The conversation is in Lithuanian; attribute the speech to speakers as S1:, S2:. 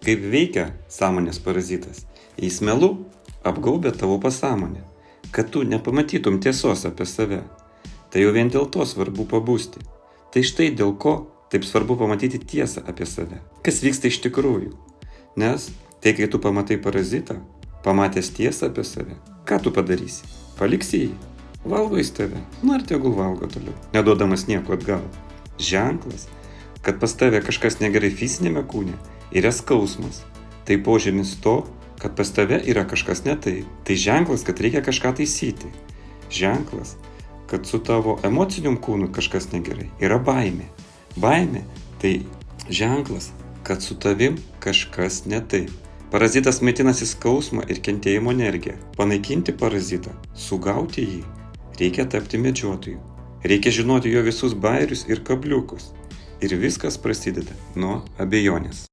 S1: Kaip veikia sąmonės parazitas? Jis melu apgaubia tavo pasąmonę, kad tu nepamatytum tiesos apie save. Tai jau vien dėl to svarbu pabusti. Tai štai dėl ko taip svarbu pamatyti tiesą apie save. Kas vyksta iš tikrųjų? Nes tai, kai tu pamatai parazitą, pamatęs tiesą apie save, ką tu padarysi? Paliksi jį? Valgo jis tave? Ir tegul valgo toliau, neduodamas nieko atgal. Ženklas, kad pas tave kažkas negerai fizinėme kūne, yra skausmas. Tai požymis to, kad pas tave yra kažkas ne taip. Tai ženklas, kad reikia kažką taisyti. Ženklas, kad su tavo emocinium kūnu kažkas negerai, yra baimė. Baimė tai ženklas, kad su tavim kažkas ne taip. Parazitas maitinasi skausmą ir kentėjimo energiją. Panaikinti parazitą, sugauti jį, reikia tapti medžiotoju. Reikia žinoti jo visus bairius ir kabliukus. Ir viskas prasideda nuo abejonės.